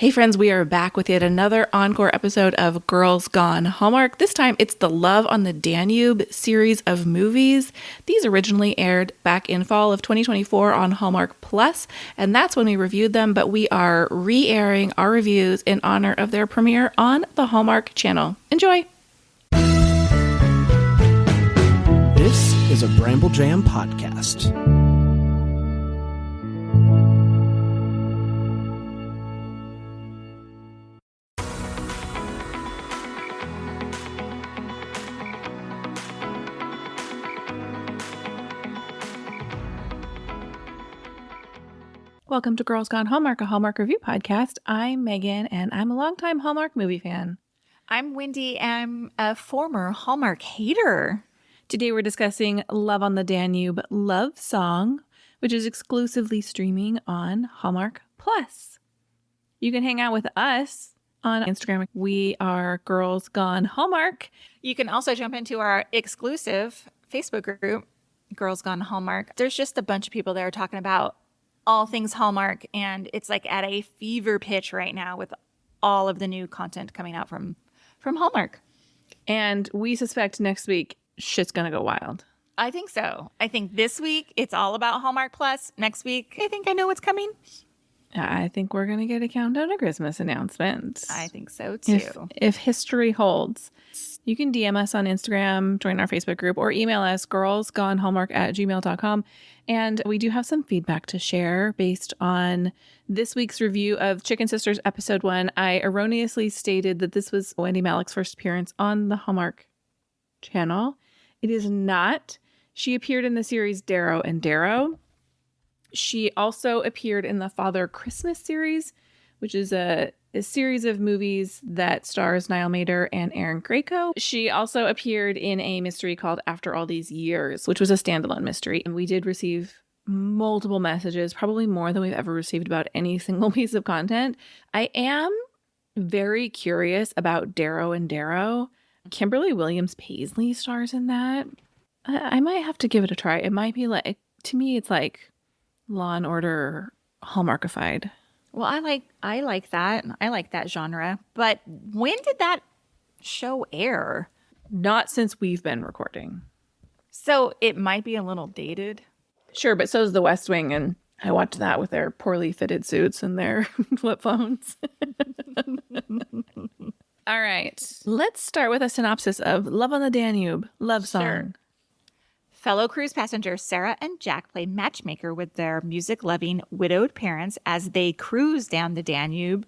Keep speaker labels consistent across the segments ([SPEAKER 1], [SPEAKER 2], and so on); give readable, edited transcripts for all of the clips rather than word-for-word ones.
[SPEAKER 1] Hey friends, we are back with yet another encore episode of Girls Gone Hallmark. This time it's the Love on the Danube series of movies. These originally aired back in fall of 2024 on Hallmark Plus, and that's when we reviewed them, but we are re-airing our reviews in honor of their premiere on the Hallmark Channel. Enjoy!
[SPEAKER 2] This is a Bramble Jam podcast.
[SPEAKER 1] Welcome to Girls Gone Hallmark, a Hallmark review podcast. I'm Megan, and I'm a longtime Hallmark movie fan.
[SPEAKER 3] I'm Wendy. I'm a former Hallmark hater.
[SPEAKER 1] Today we're discussing Love on the Danube Love Song, which is exclusively streaming on Hallmark Plus. You can hang out with us on Instagram. We are Girls Gone Hallmark.
[SPEAKER 3] You can also jump into our exclusive Facebook group, Girls Gone Hallmark. There's just a bunch of people there talking about all things Hallmark, and it's like at a fever pitch right now with all of the new content coming out from Hallmark.
[SPEAKER 1] And we suspect next week shit's gonna go wild.
[SPEAKER 3] I think so. I think this week it's all about Hallmark Plus. Next week, I think I know what's coming.
[SPEAKER 1] I think we're gonna get a countdown to Christmas announcement.
[SPEAKER 3] I think so too.
[SPEAKER 1] If history holds. You can DM us on Instagram, join our Facebook group, or email us girlsgonehallmark@gmail.com. And we do have some feedback to share based on this week's review of Chicken Sisters Episode 1. I erroneously stated that this was Wendy Malick's first appearance on the Hallmark Channel. It is not. She appeared in the series Darrow and Darrow. She also appeared in the Father Christmas series, which is a series of movies that stars Niall Mater and Aaron Greco. She also appeared in a mystery called After All These Years, which was a standalone mystery. And we did receive multiple messages, probably more than we've ever received about any single piece of content. I am very curious about Darrow and Darrow. Kimberly Williams Paisley stars in that. I might have to give it a try. It might be like, to me, it's like Law and Order Hallmarkified.
[SPEAKER 3] Well, I like that. I like that genre. But when did that show air?
[SPEAKER 1] Not since we've been recording.
[SPEAKER 3] So it might be a little dated.
[SPEAKER 1] Sure, but so is The West Wing, and I watched that with their poorly fitted suits and their flip phones. All right, let's start with a synopsis of Love on the Danube, Love Song.
[SPEAKER 3] Sure. Fellow cruise passengers Sarah and Jack play matchmaker with their music-loving widowed parents as they cruise down the Danube,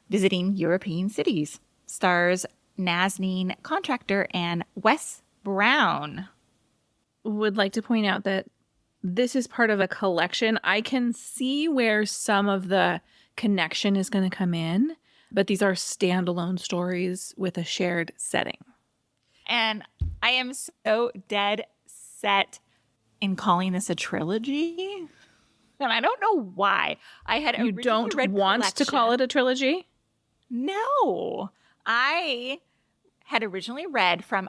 [SPEAKER 3] visiting European cities. Stars Nazneen Contractor and Wes Brown.
[SPEAKER 1] Would like to point out that this is part of a collection. I can see where some of the connection is going to come in, but these are standalone stories with a shared setting.
[SPEAKER 3] And I am so dead set in calling this a trilogy, and I don't know why. I had
[SPEAKER 1] you don't want to call it a trilogy?
[SPEAKER 3] No, I had originally read from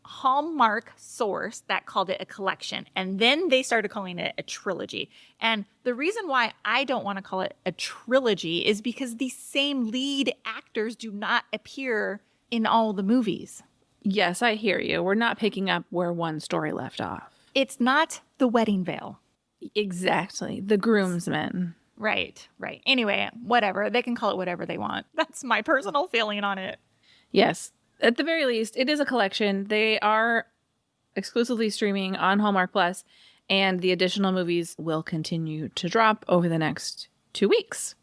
[SPEAKER 3] Hallmark source that called it a collection, and then they started calling it a trilogy. And the reason why I don't want to call it a trilogy is because the same lead actors do not appear in all the movies.
[SPEAKER 1] Yes, I hear you. We're not picking up where one story left off.
[SPEAKER 3] It's not the wedding veil.
[SPEAKER 1] Exactly. The groomsmen.
[SPEAKER 3] Right. Anyway, whatever. They can call it whatever they want. That's my personal feeling on it.
[SPEAKER 1] Yes. At the very least, it is a collection. They are exclusively streaming on Hallmark Plus, and the additional movies will continue to drop over the next 2 weeks.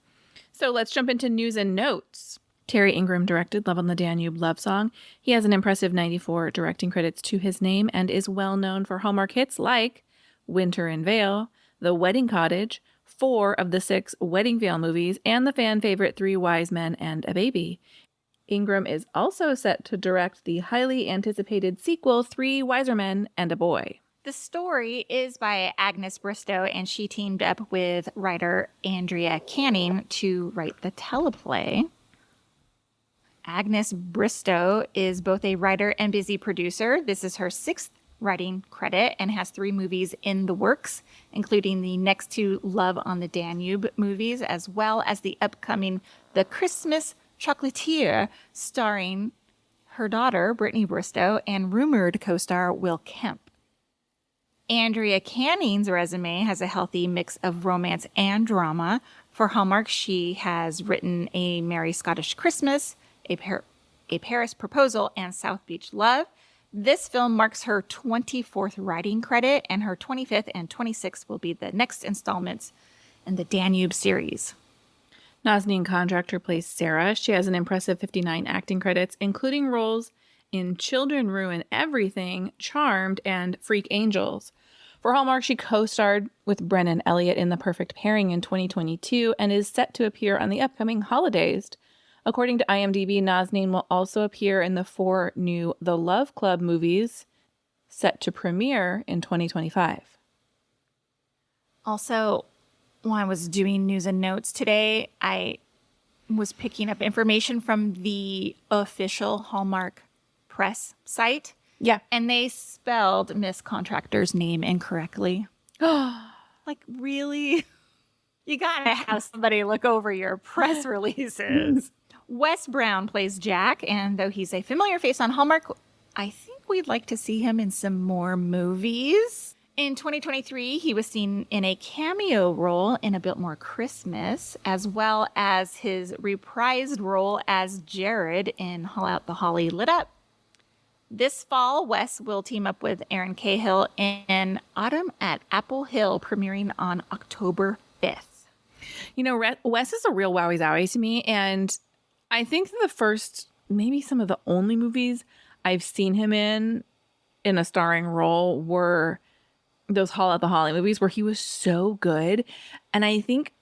[SPEAKER 1] So let's jump into news and notes. Terry Ingram directed Love on the Danube Love Song. He has an impressive 94 directing credits to his name and is well known for Hallmark hits like Winter in Vale, The Wedding Cottage, 4 of the 6 Wedding Veil movies, and the fan favorite 3 Wise Men and a Baby. Ingram is also set to direct the highly anticipated sequel 3 Wiser Men and a Boy.
[SPEAKER 3] The story is by Agnes Bristow, and she teamed up with writer Andrea Canning to write the teleplay. Agnes Bristow is both a writer and busy producer. This is her 6th writing credit and has 3 movies in the works, including the next 2 Love on the Danube movies, as well as the upcoming The Christmas Chocolatier, starring her daughter, Brittany Bristow, and rumored co-star Will Kemp. Andrea Canning's resume has a healthy mix of romance and drama. For Hallmark, she has written A Merry Scottish Christmas, A Paris Proposal, and South Beach Love. This film marks her 24th writing credit, and her 25th and 26th will be the next installments in the Danube series.
[SPEAKER 1] Nazanin Contractor plays Sarah. She has an impressive 59 acting credits, including roles in Children Ruin Everything, Charmed, and Freak Angels. For Hallmark, she co-starred with Brennan Elliott in The Perfect Pairing in 2022 and is set to appear on the upcoming holidays. According to IMDb, Nazanin will also appear in the 4 new The Love Club movies set to premiere in 2025.
[SPEAKER 3] Also, when I was doing news and notes today, I was picking up information from the official Hallmark press site.
[SPEAKER 1] Yeah.
[SPEAKER 3] And they spelled Miss Contractor's name incorrectly. Like, really? You gotta have somebody look over your press releases. Wes Brown plays Jack, and though he's a familiar face on Hallmark, I think we'd like to see him in some more movies. In 2023, he was seen in a cameo role in A Biltmore Christmas, as well as his reprised role as Jared in Haul Out the Holly Lit Up. This fall, Wes will team up with Erin Cahill in Autumn at Apple Hill, premiering on October 5th.
[SPEAKER 1] You know, Wes is a real wowie zowie to me, and I think the first, maybe some of the only movies I've seen him in a starring role were those Haul Out the Holly movies where he was so good. And I think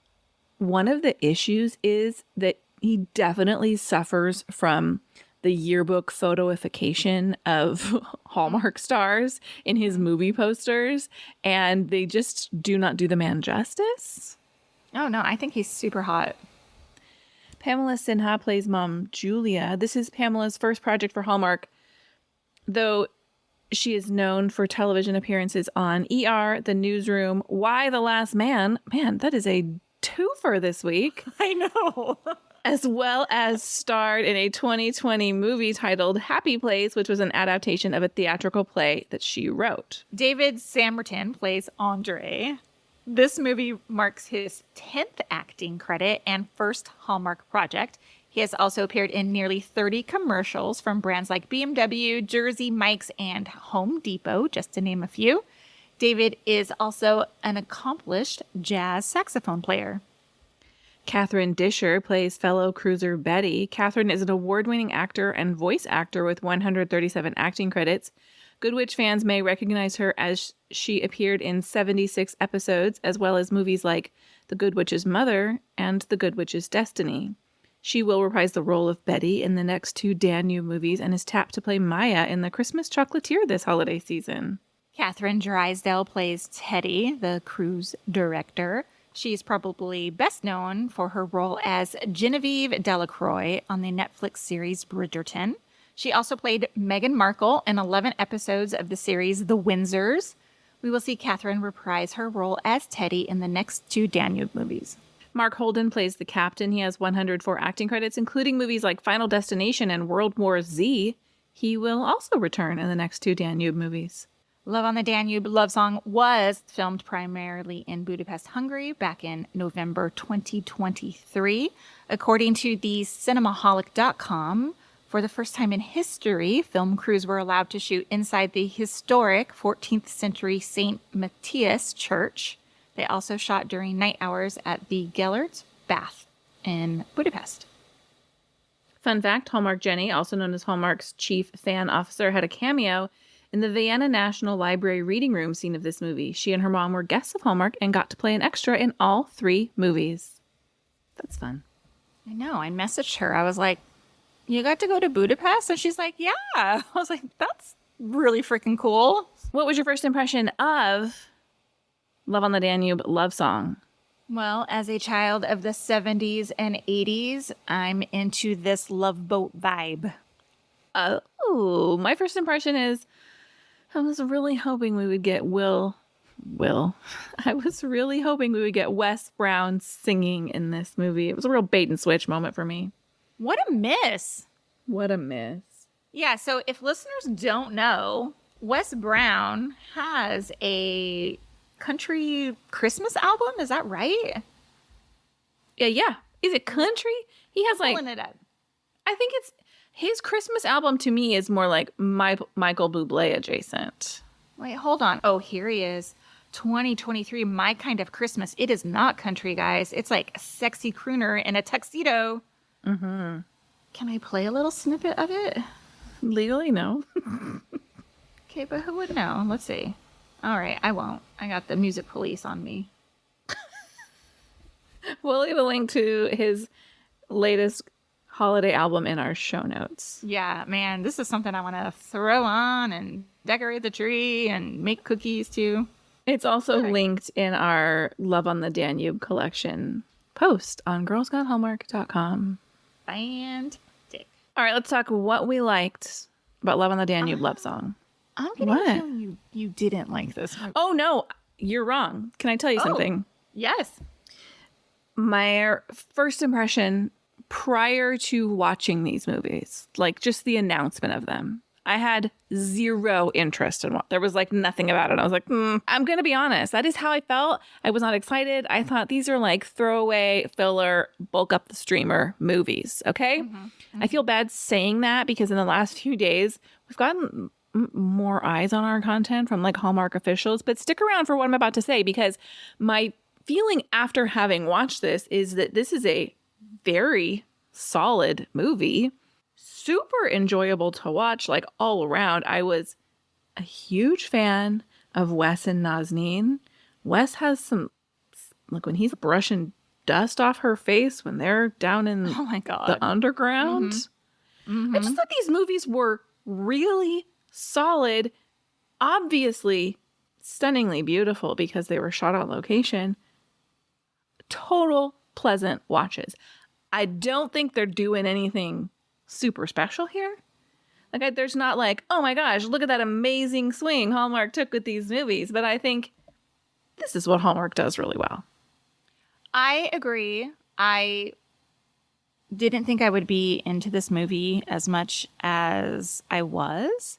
[SPEAKER 1] one of the issues is that he definitely suffers from the yearbook photoification of Hallmark stars in his movie posters, and they just do not do the man justice.
[SPEAKER 3] Oh, no, I think he's super hot.
[SPEAKER 1] Pamela Sinha plays Mom Julia. This is Pamela's first project for Hallmark, though she is known for television appearances on ER, The Newsroom, Why the Last Man. Man, that is a twofer this week.
[SPEAKER 3] I know.
[SPEAKER 1] As well as starred in a 2020 movie titled Happy Place, which was an adaptation of a theatrical play that she wrote.
[SPEAKER 3] David Samerton plays Andre. This movie marks his 10th acting credit and first Hallmark project. He has also appeared in nearly 30 commercials from brands like BMW, Jersey Mike's, and Home Depot, just to name a few. David is also an accomplished jazz saxophone player.
[SPEAKER 1] Catherine Disher plays fellow cruiser Betty. Catherine is an award-winning actor and voice actor with 137 acting credits. Good Witch fans may recognize her as she appeared in 76 episodes, as well as movies like The Good Witch's Mother and The Good Witch's Destiny. She will reprise the role of Betty in the next 2 Danube movies and is tapped to play Maya in The Christmas Chocolatier this holiday season.
[SPEAKER 3] Catherine Drysdale plays Teddy, the cruise director. She's probably best known for her role as Genevieve Delacroix on the Netflix series Bridgerton. She also played Meghan Markle in 11 episodes of the series The Windsors. We will see Catherine reprise her role as Teddy in the next 2 Danube movies.
[SPEAKER 1] Mark Holden plays the captain. He has 104 acting credits, including movies like Final Destination and World War Z. He will also return in the next 2 Danube movies.
[SPEAKER 3] Love on the Danube love song was filmed primarily in Budapest, Hungary back in November 2023. According to the Cinemaholic.com, for the first time in history, film crews were allowed to shoot inside the historic 14th century St. Matthias Church. They also shot during night hours at the Gellert's Bath in Budapest.
[SPEAKER 1] Fun fact, Hallmark Jenny, also known as Hallmark's chief fan officer, had a cameo in the Vienna National Library reading room scene of this movie. She and her mom were guests of Hallmark and got to play an extra in all 3 movies. That's fun.
[SPEAKER 3] I know. I messaged her. I was like, you got to go to Budapest? And she's like, yeah. I was like, that's really freaking cool.
[SPEAKER 1] What was your first impression of Love on the Danube love song?
[SPEAKER 3] Well, as a child of the 70s and 80s, I'm into this Love Boat vibe.
[SPEAKER 1] Oh, my first impression is, I was really hoping we would get Will. I was really hoping we would get Wes Brown singing in this movie. It was a real bait and switch moment for me.
[SPEAKER 3] What a miss.
[SPEAKER 1] What a miss.
[SPEAKER 3] Yeah, so if listeners don't know, Wes Brown has a country Christmas album. Is that right?
[SPEAKER 1] Yeah. Is it country? He has like,
[SPEAKER 3] Pulling it up.
[SPEAKER 1] I think it's his Christmas album to me is more like Michael Bublé adjacent.
[SPEAKER 3] Wait, hold on. Oh, here he is. 2023, My Kind of Christmas. It is not country, guys. It's like a sexy crooner in a tuxedo.
[SPEAKER 1] Mm-hmm.
[SPEAKER 3] Can I play a little snippet of it?
[SPEAKER 1] Legally, no.
[SPEAKER 3] Okay, but who would know? Let's see. All right, I won't. I got the music police on me.
[SPEAKER 1] We'll leave a link to his latest holiday album in our show notes.
[SPEAKER 3] Yeah, man, this is something I want to throw on and decorate the tree and make cookies too.
[SPEAKER 1] It's also linked in our Love on the Danube collection post on girlsgonehallmark.com.
[SPEAKER 3] Fantastic.
[SPEAKER 1] All right, let's talk what we liked about Love on the Danube love song.
[SPEAKER 3] I'm getting a feeling you didn't like this movie.
[SPEAKER 1] Oh, no, you're wrong. Can I tell you something?
[SPEAKER 3] Yes.
[SPEAKER 1] My first impression prior to watching these movies, like just the announcement of them, I had zero interest in what there was, like nothing about it. I was like, I'm going to be honest. That is how I felt. I was not excited. I thought these are like throwaway, filler, bulk up the streamer movies. Okay. I feel bad saying that because in the last few days, we've gotten more eyes on our content from like Hallmark officials, but stick around for what I'm about to say because my feeling after having watched this is that this is a very solid movie. Super enjoyable to watch, like all around. I was a huge fan of Wes and Nazneen. Wes has some, like when he's brushing dust off her face when they're down in the underground. I just thought these movies were really solid, obviously stunningly beautiful because they were shot on location. Total pleasant watches. I don't think they're doing anything super special here. Like, there's not like, oh my gosh, look at that amazing swing Hallmark took with these movies. But I think this is what Hallmark does really well.
[SPEAKER 3] I agree. I didn't think I would be into this movie as much as I was.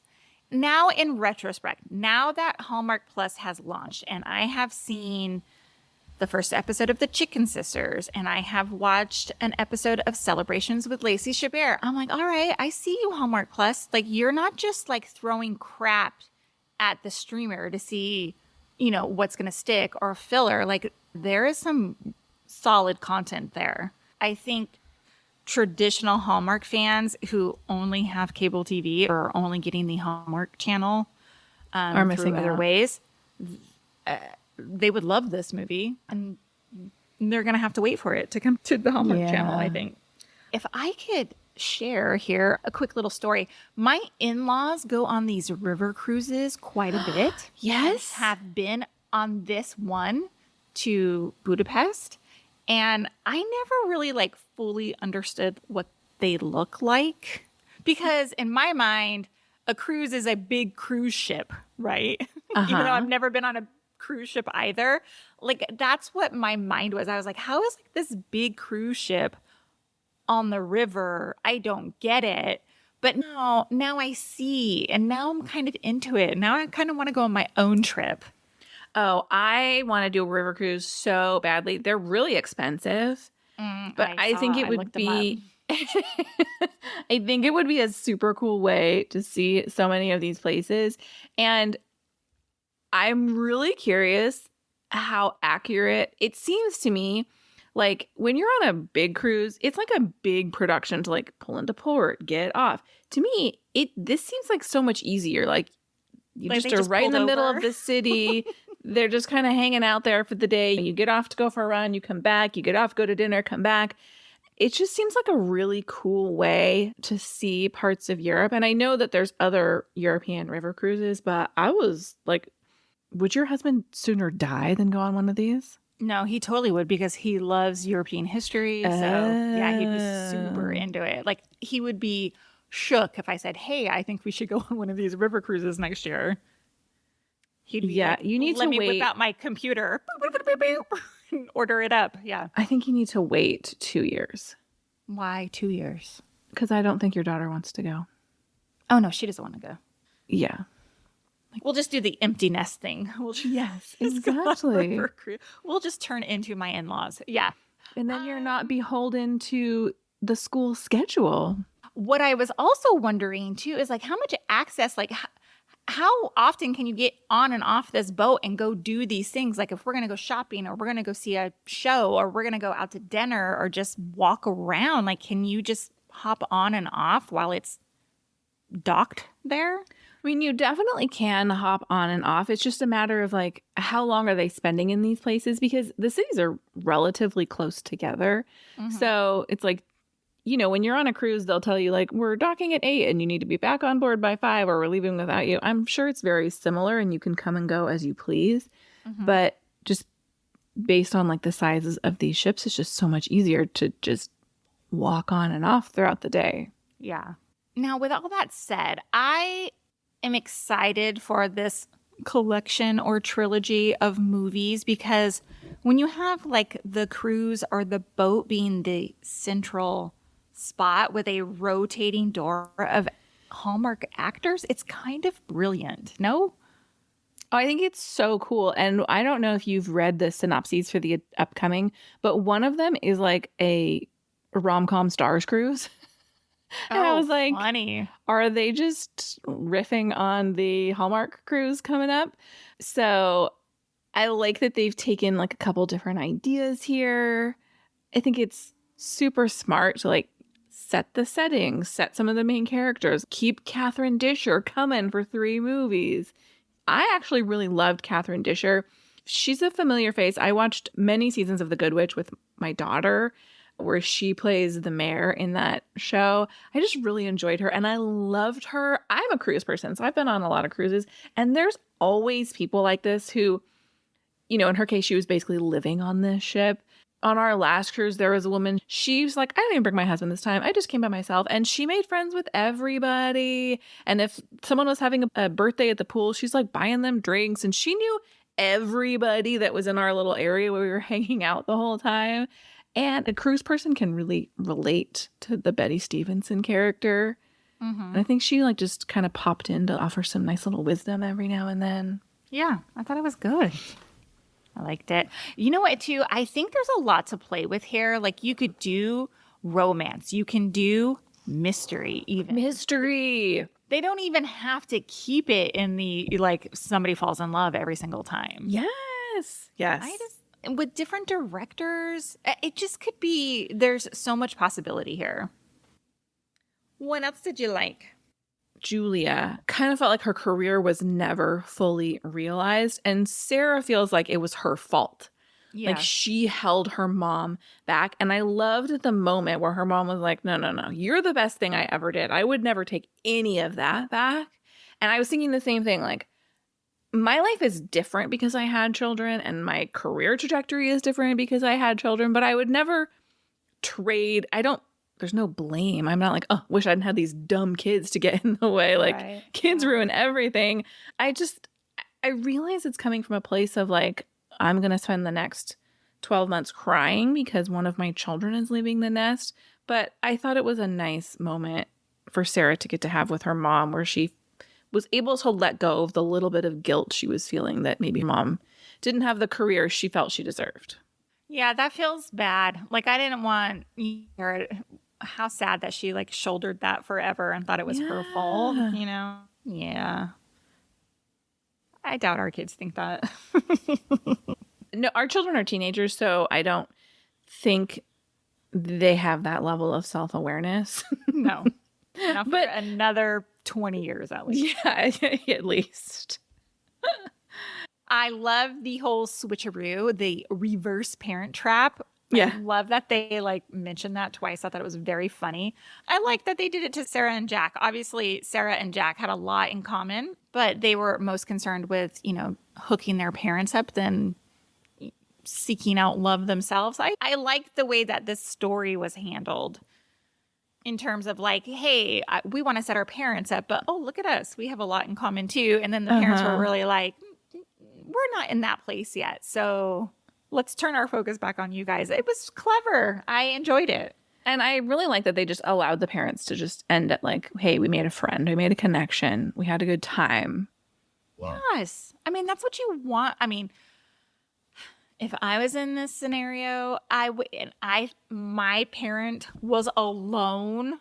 [SPEAKER 3] Now, in retrospect, now that Hallmark Plus has launched and I have seen the first episode of The Chicken Sisters, and I have watched an episode of Celebrations with Lacey Chabert. I'm like, all right, I see you, Hallmark Plus. Like, you're not just like throwing crap at the streamer to see, you know, what's going to stick or filler. Like, there is some solid content there. I think traditional Hallmark fans who only have cable TV or are only getting the Hallmark Channel
[SPEAKER 1] are missing
[SPEAKER 3] through other
[SPEAKER 1] out.
[SPEAKER 3] ways. They would love this movie, and they're going to have to wait for it to come to the Hallmark Channel, I think. If I could share here a quick little story. My in-laws go on these river cruises quite a bit.
[SPEAKER 1] Yes.
[SPEAKER 3] Have been on this one to Budapest, and I never really like fully understood what they look like because in my mind, a cruise is a big cruise ship, right? Even though I've never been on a cruise ship either. Like, that's what my mind was. I was like, how is like this big cruise ship on the river? I don't get it. But now I see, and now I'm kind of into it. Now I kind of want to go on my own trip.
[SPEAKER 1] Oh, I want to do a river cruise so badly. They're really expensive, but I think it would be I think it would be a super cool way to see so many of these places. And I'm really curious how accurate it seems to me. Like when you're on a big cruise, it's like a big production to like pull into port, get off. To me, this seems like so much easier. Like you
[SPEAKER 3] Like
[SPEAKER 1] just
[SPEAKER 3] they
[SPEAKER 1] are
[SPEAKER 3] just
[SPEAKER 1] right in the
[SPEAKER 3] pulled
[SPEAKER 1] middle
[SPEAKER 3] over.
[SPEAKER 1] of the city. They're just kind of hanging out there for the day. You get off to go for a run, you come back, you get off, go to dinner, come back. It just seems like a really cool way to see parts of Europe. And I know that there's other European river cruises, but I was like, would your husband sooner die than go on one of these?
[SPEAKER 3] No, he totally would because he loves European history. So yeah, he'd be super into it. Like he would be shook if I said, hey, I think we should go on one of these river cruises next year. He'd be
[SPEAKER 1] Yeah,
[SPEAKER 3] like,
[SPEAKER 1] you need
[SPEAKER 3] let
[SPEAKER 1] to
[SPEAKER 3] me
[SPEAKER 1] wait.
[SPEAKER 3] whip out my computer, and order it up. Yeah.
[SPEAKER 1] I think you need to wait 2 years
[SPEAKER 3] Why 2 years?
[SPEAKER 1] because I don't think your daughter wants to go.
[SPEAKER 3] Oh no, she doesn't want to go.
[SPEAKER 1] Yeah.
[SPEAKER 3] We'll just do the empty nest thing. We'll just,
[SPEAKER 1] Yes,
[SPEAKER 3] just go on a
[SPEAKER 1] exactly.
[SPEAKER 3] river cruise. We'll just turn into my in-laws. Yeah.
[SPEAKER 1] And then you're not beholden to the school schedule.
[SPEAKER 3] What I was also wondering too is like how much access, like how often can you get on and off this boat and go do these things? Like if we're going to go shopping or we're going to go see a show or we're going to go out to dinner or just walk around, like can you just hop on and off while it's docked there?
[SPEAKER 1] I mean, you definitely can hop on and off. It's just a matter of like, how long are they spending in these places? Because the cities are relatively close together. So it's like, you know, when you're on a cruise, they'll tell you like, we're docking at 8 and you need to be back on board by 5 or we're leaving without you. I'm sure it's very similar and you can come and go as you please. But just based on like the sizes of these ships, it's just so much easier to just walk on and off throughout the day.
[SPEAKER 3] Yeah. Now, with all that said, I am excited for this collection or trilogy of movies because when you have like the cruise or the boat being the central spot with a rotating door of Hallmark actors, it's kind of brilliant. No?
[SPEAKER 1] Oh, I think it's so cool. And I don't know if you've read the synopses for the upcoming, but one of them is like a rom-com stars cruise. And I was like,
[SPEAKER 3] funny.
[SPEAKER 1] are they just riffing on the Hallmark cruise coming up? So I like that they've taken like a couple different ideas here. I think it's super smart to like set the settings, set some of the main characters, keep Catherine Disher coming for 3 movies. I actually really loved Catherine Disher. She's a familiar face. I watched many seasons of The Good Witch with my daughter, where she plays the mayor in that show. I just really enjoyed her and I loved her. I'm a cruise person, so I've been on a lot of cruises, and there's always people like this who, you know, in her case, she was basically living on this ship. On our last cruise, there was a woman, she was like, I didn't even bring my husband this time. I just came by myself. And she made friends with everybody. And if someone was having a birthday at the pool, she's like buying them drinks. And she knew everybody that was in our little area where we were hanging out the whole time. And a cruise person can really relate to the Betty Stevenson character. And I think she like just kind of popped in to offer some nice little wisdom every now and then.
[SPEAKER 3] Yeah, I thought it was good. I liked it. You know what, too? I think there's a lot to play with here. Like, you could do romance. You can do mystery, even.
[SPEAKER 1] Mystery.
[SPEAKER 3] They don't even have to keep it in the, like, somebody falls in love every single time.
[SPEAKER 1] Yes. Yes.
[SPEAKER 3] With different directors, it just could be, there's so much possibility here. What else did you like?
[SPEAKER 1] Julia kind of felt like her career was never fully realized, and Sarah feels like it was her fault.
[SPEAKER 3] Yeah.
[SPEAKER 1] Like she held her mom back, and I loved the moment where her mom was like, no, you're the best thing I ever did. I would never take any of that back. And I was thinking the same thing, like, my life is different because I had children, and my career trajectory is different because I had children, but I would never trade. There's no blame. I'm not like, oh, wish I hadn't had these dumb kids to get in the way. Like,
[SPEAKER 3] Right.
[SPEAKER 1] kids ruin everything. I realize it's coming from a place of like, I'm going to spend the next 12 months crying because one of my children is leaving the nest. But I thought it was a nice moment for Sarah to get to have with her mom, where she was able to let go of the little bit of guilt she was feeling that maybe mom didn't have the career she felt she deserved.
[SPEAKER 3] Yeah, that feels bad. Like, I didn't want her. How sad that she like shouldered that forever and thought it was her fault, you know? Yeah. I doubt our kids think that.
[SPEAKER 1] No, our children are teenagers, so I don't think they have that level of self-awareness.
[SPEAKER 3] No. Not
[SPEAKER 1] But-
[SPEAKER 3] for another 20 years at least.
[SPEAKER 1] Yeah, at least.
[SPEAKER 3] I love the whole switcheroo, the reverse parent trap.
[SPEAKER 1] Yeah.
[SPEAKER 3] I love that they like mentioned that twice. I thought it was very funny. I like that they did it to Sarah and Jack. Obviously, Sarah and Jack had a lot in common, but they were most concerned with, you know, hooking their parents up than seeking out love themselves. I liked the way that this story was handled in terms of like, hey, we want to set our parents up, but oh, look at us. We have a lot in common too. And then the parents were really like, we're not in that place yet. So let's turn our focus back on you guys. It was clever. I enjoyed it.
[SPEAKER 1] And I really like that they just allowed the parents to just end it like, hey, we made a friend. We made a connection. We had a good time.
[SPEAKER 2] Wow.
[SPEAKER 3] Yes. I mean, that's what you want. I mean, if I was in this scenario, my parent was alone,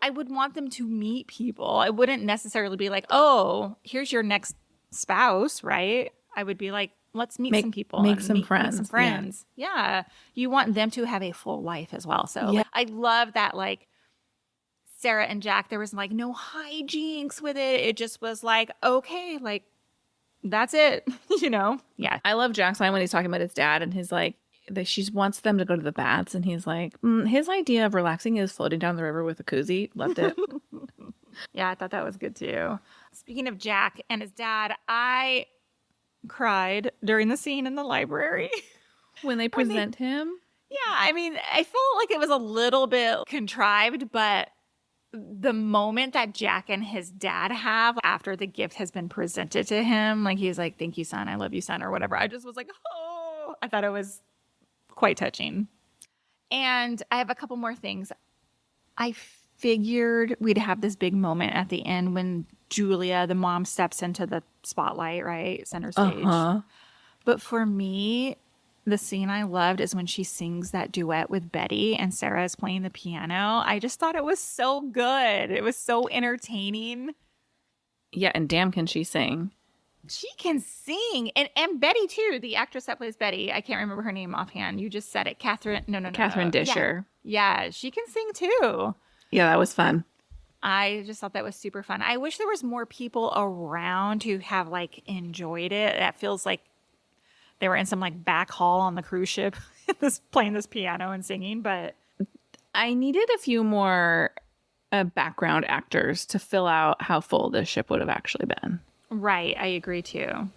[SPEAKER 3] I would want them to meet people. I wouldn't necessarily be like, oh, here's your next spouse, right? I would be like, let's meet some people.
[SPEAKER 1] Make some friends.
[SPEAKER 3] Make some friends. Yeah. You want them to have a full life as well. So
[SPEAKER 1] Yeah.
[SPEAKER 3] I love that, like, Sarah and Jack, there was like no hijinks with it. It just was like, okay, like, that's it, you know? Yeah.
[SPEAKER 1] I love Jack's line when he's talking about his dad and his like, that she wants them to go to the baths. And he's like, his idea of relaxing is floating down the river with a koozie. Loved it.
[SPEAKER 3] Yeah, I thought that was good too. Speaking of Jack and his dad, I cried during the scene in the library.
[SPEAKER 1] When they present him.
[SPEAKER 3] Yeah, I mean, I felt like it was a little bit contrived, but the moment that Jack and his dad have after the gift has been presented to him, like he's like, thank you, son. I love you, son, or whatever. I just was like, oh, I thought it was quite touching. And I have a couple more things. I figured we'd have this big moment at the end when Julia, the mom, steps into the spotlight, right? Center stage.
[SPEAKER 1] Uh-huh.
[SPEAKER 3] But for me, the scene I loved is when she sings that duet with Betty and Sarah is playing the piano. I just thought it was so good. It was so entertaining.
[SPEAKER 1] Yeah, and damn can she sing.
[SPEAKER 3] She can sing. And Betty, too, the actress that plays Betty. I can't remember her name offhand. You just said it. Catherine. No.
[SPEAKER 1] Catherine Disher.
[SPEAKER 3] Yeah, she can sing, too.
[SPEAKER 1] Yeah, that was fun.
[SPEAKER 3] I just thought that was super fun. I wish there was more people around who have, like, enjoyed it. That feels like they were in some like back hall on the cruise ship, playing this piano and singing. But
[SPEAKER 1] I needed a few more background actors to fill out how full this ship would have actually been.
[SPEAKER 3] Right, I agree too.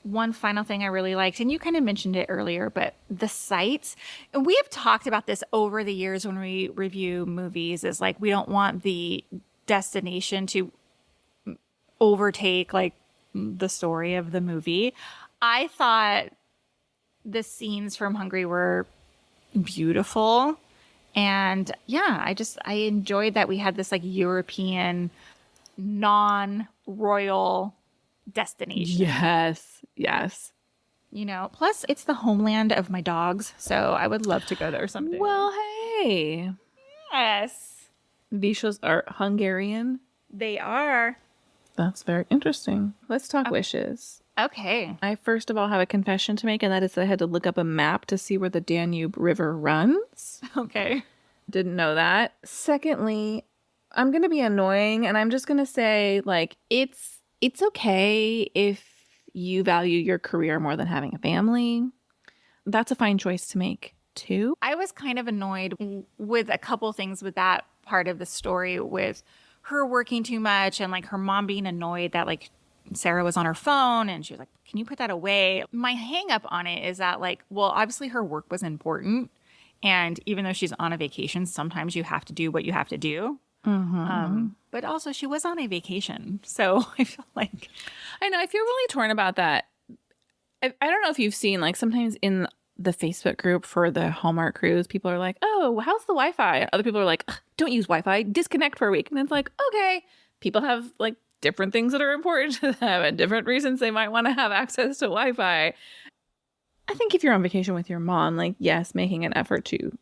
[SPEAKER 3] One final thing I really liked, and you kind of mentioned it earlier, but the sights. And we have talked about this over the years when we review movies. Is like we don't want the destination to overtake like the story of the movie. I thought the scenes from Hungary were beautiful. And yeah, I enjoyed that we had this like European non-royal destination.
[SPEAKER 1] Yes.
[SPEAKER 3] You know, plus it's the homeland of my dogs. So I would love to go there someday.
[SPEAKER 1] Well, hey.
[SPEAKER 3] Yes,
[SPEAKER 1] Vishas are Hungarian.
[SPEAKER 3] they are.
[SPEAKER 1] That's very interesting. Let's talk wishes.
[SPEAKER 3] Okay.
[SPEAKER 1] I first of all have a confession to make, and that is that I had to look up a map to see where the Danube River runs.
[SPEAKER 3] Okay.
[SPEAKER 1] Didn't know that. Secondly, I'm going to be annoying, and I'm just going to say, like, it's okay if you value your career more than having a family. That's a fine choice to make, too.
[SPEAKER 3] I was kind of annoyed with a couple things with that part of the story, with her working too much and like her mom being annoyed that like Sarah was on her phone and she was like, can you put that away? My hang up on it is that like, well, obviously her work was important. And even though she's on a vacation, sometimes you have to do what you have to do. But also she was on a vacation. So I feel like,
[SPEAKER 1] I know. I feel really torn about that. I don't know if you've seen, like, sometimes in the Facebook group for the Hallmark cruise, people are like, oh, how's the Wi-Fi? Other people are like, don't use Wi-Fi, disconnect for a week. And it's like, okay, people have like different things that are important to them and different reasons they might want to have access to Wi-Fi. I think if you're on vacation with your mom, like, yes, making an effort to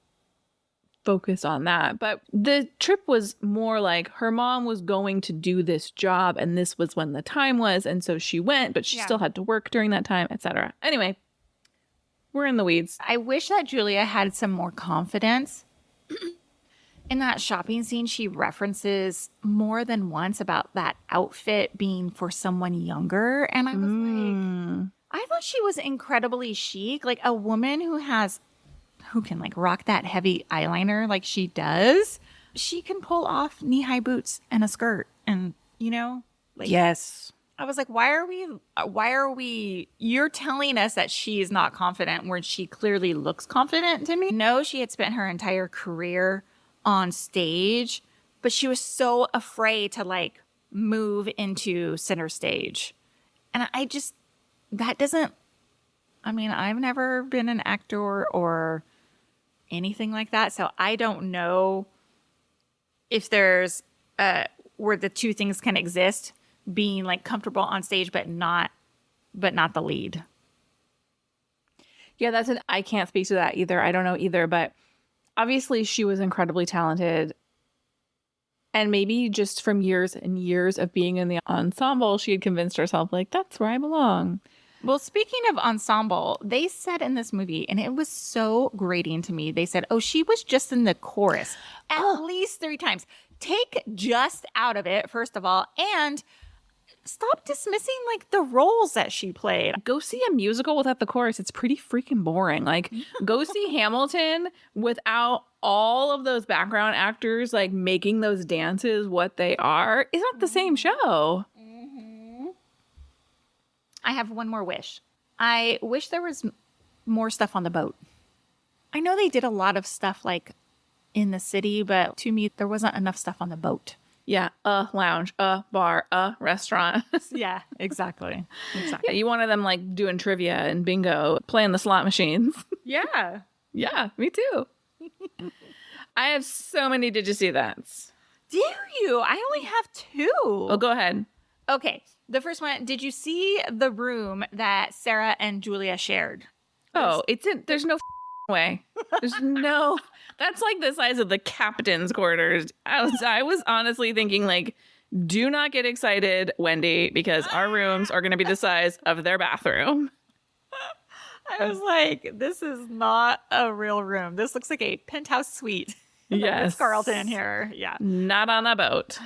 [SPEAKER 1] focus on that. But the trip was more like her mom was going to do this job and this was when the time was. And so she went, but she still had to work during that time, etc. Anyway, we're in the weeds.
[SPEAKER 3] I wish that Julia had some more confidence. In that shopping scene, she references more than once about that outfit being for someone younger. And I was like, I thought she was incredibly chic. Like a woman who can like rock that heavy eyeliner like she does. She can pull off knee-high boots and a skirt. And, you know, like,
[SPEAKER 1] Yes.
[SPEAKER 3] I was like, why are we, you're telling us that she is not confident where she clearly looks confident to me. No, she had spent her entire career on stage, but she was so afraid to like move into center stage. And I just, that doesn't, I mean, I've never been an actor or anything like that. So I don't know if there's where the two things can exist, being like comfortable on stage, but not the lead.
[SPEAKER 1] Yeah, I can't speak to that either. I don't know either, but obviously she was incredibly talented. And maybe just from years and years of being in the ensemble, she had convinced herself, like, that's where I belong.
[SPEAKER 3] Well, speaking of ensemble, they said in this movie, and it was so grating to me, they said, oh, she was just in the chorus at least 3 times. Take just out of it, first of all, and stop dismissing like the roles that she played.
[SPEAKER 1] Go see a musical without the chorus. It's pretty freaking boring. Like, go see Hamilton without all of those background actors like making those dances what they are. It's not the same show.
[SPEAKER 3] I have one more wish. I wish there was more stuff on the boat. I know they did a lot of stuff like in the city, but to me, there wasn't enough stuff on the boat.
[SPEAKER 1] Yeah, a lounge, a bar, a restaurant.
[SPEAKER 3] Yeah, exactly.
[SPEAKER 1] Yeah, you wanted them like doing trivia and bingo, playing the slot machines.
[SPEAKER 3] Yeah.
[SPEAKER 1] Yeah, me too. I have so many Did You See That's?
[SPEAKER 3] Do you? I only have 2.
[SPEAKER 1] Oh, go ahead.
[SPEAKER 3] Okay. The first one, did you see the room that Sarah and Julia shared?
[SPEAKER 1] There's no way. There's no, that's like the size of the captain's quarters. I was honestly thinking like, do not get excited, Wendy, because our rooms are going to be the size of their bathroom.
[SPEAKER 3] I was like, this is not a real room. This looks like a penthouse suite.
[SPEAKER 1] Yes.
[SPEAKER 3] It's Carlton here. Yeah.
[SPEAKER 1] Not on a boat.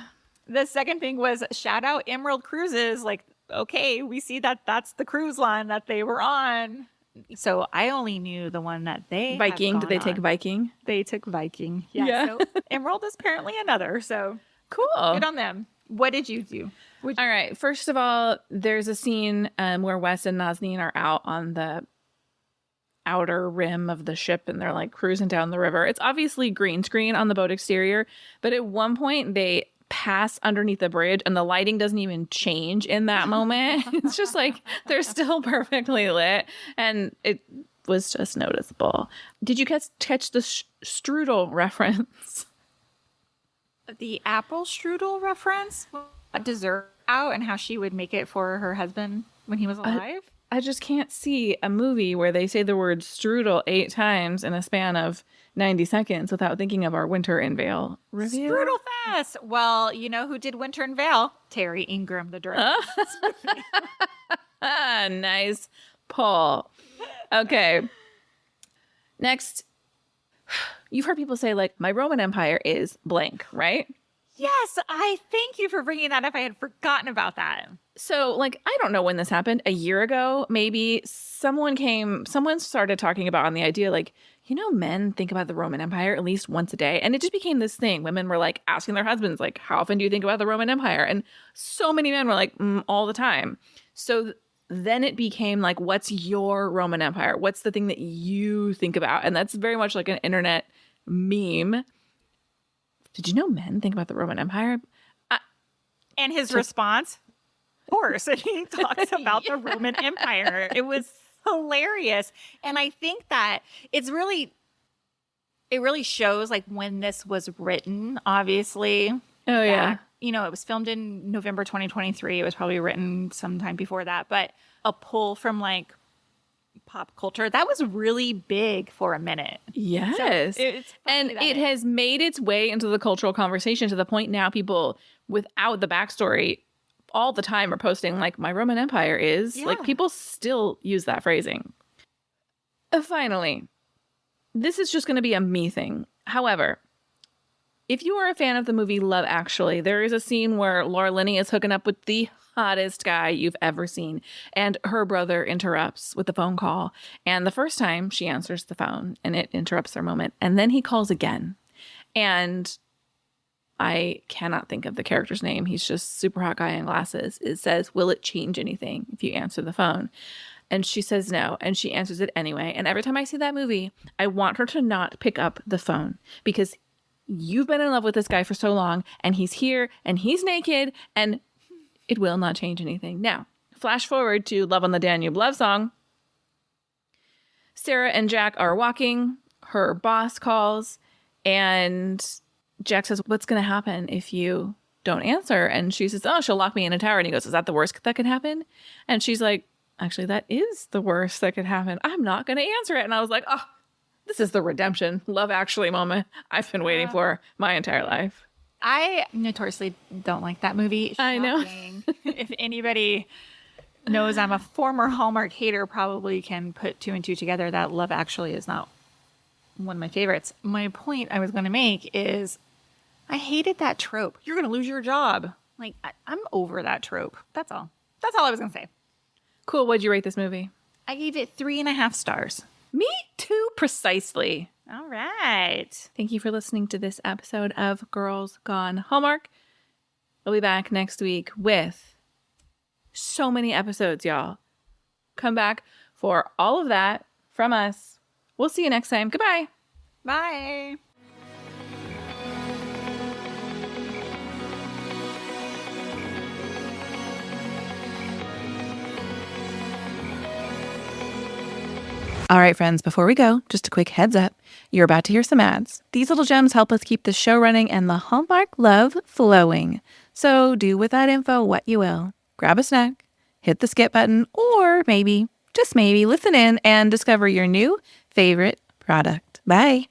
[SPEAKER 3] The second thing was shout out Emerald Cruises. Like, okay, we see that that's the cruise line that they were on. So I only knew the one that they
[SPEAKER 1] Viking. Did they take
[SPEAKER 3] on.
[SPEAKER 1] Viking?
[SPEAKER 3] They took Viking. Yeah. So Emerald is apparently another. So
[SPEAKER 1] cool.
[SPEAKER 3] Good on them. What did you do?
[SPEAKER 1] All right. First of all, there's a scene where Wes and Nazneen are out on the outer rim of the ship and they're like cruising down the river. It's obviously green screen on the boat exterior, but at one point they pass underneath the bridge and the lighting doesn't even change in that moment. It's just like they're still perfectly lit and it was just noticeable. Did you catch the strudel reference?
[SPEAKER 3] The apple strudel reference? A dessert out and how she would make it for her husband when he was alive?
[SPEAKER 1] I just can't see a movie where they say the word strudel 8 times in a span of 90 seconds without thinking of our Winter in Vale review.
[SPEAKER 3] Strudel Fest. Well, you know who did Winter in Vale? Terry Ingram, the director.
[SPEAKER 1] Nice pull. Okay. Next, you've heard people say like, my Roman Empire is blank, right?
[SPEAKER 3] Yes, I thank you for bringing that up. I had forgotten about that.
[SPEAKER 1] So, like, I don't know when this happened. A year ago, maybe someone started talking about on the idea, like, you know, men think about the Roman Empire at least once a day. And it just became this thing. Women were like asking their husbands, like, how often do you think about the Roman Empire? And so many men were like, all the time. So then it became like, what's your Roman Empire? What's the thing that you think about? And that's very much like an internet meme. Did you know men think about the Roman Empire?
[SPEAKER 3] And his response, of course, and he talks about the Roman Empire. It was hilarious. And I think that it really shows like when this was written, obviously.
[SPEAKER 1] Oh, yeah.
[SPEAKER 3] You know, it was filmed in November 2023. It was probably written sometime before that. But a pull from like pop culture that was really big for a minute.
[SPEAKER 1] Yes.
[SPEAKER 3] So
[SPEAKER 1] it has made its way into the cultural conversation to the point now people without the backstory all the time are posting like, my Roman Empire is like, people still use that phrasing. Finally, this is just going to be a me thing. However, if you are a fan of the movie Love Actually, there is a scene where Laura Linney is hooking up with the hottest guy you've ever seen. And her brother interrupts with a phone call. And the first time she answers the phone and it interrupts their moment. And then he calls again. And I cannot think of the character's name. He's just super hot guy in glasses. It says, will it change anything if you answer the phone? And she says no. And she answers it anyway. And every time I see that movie, I want her to not pick up the phone because you've been in love with this guy for so long and he's here and he's naked and it will not change anything. Now, Flash forward to Love on the Danube love song. Sarah and Jack are walking. Her boss calls, and Jack says, what's going to happen if you don't answer? And she says, oh, she'll lock me in a tower. And he goes, is that the worst that could happen? And she's like, actually, that is the worst that could happen. I'm not going to answer it. And I was like, oh, this is the redemption, Love Actually moment I've been waiting for my entire life.
[SPEAKER 3] I notoriously don't like that movie.
[SPEAKER 1] I know.
[SPEAKER 3] If anybody knows I'm a former Hallmark hater, probably can put two and two together that Love Actually is not one of my favorites. My point I was going to make is I hated that trope. You're going to lose your job. Like, I'm over that trope. That's all. That's all I was going to say.
[SPEAKER 1] Cool. What'd you rate this movie?
[SPEAKER 3] I gave it 3.5 stars.
[SPEAKER 1] Me too, precisely.
[SPEAKER 3] All right.
[SPEAKER 1] Thank you for listening to this episode of Girls Gone Hallmark. We'll be back next week with so many episodes, y'all. Come back for all of that from us. We'll see you next time. Goodbye.
[SPEAKER 3] Bye. All right, friends, before we go, just a quick heads up. You're about to hear some ads. These little gems help us keep the show running and the Hallmark love flowing. So do with that info what you will. Grab a snack, hit the skip button, or maybe, just maybe, listen in and discover your new favorite product. Bye.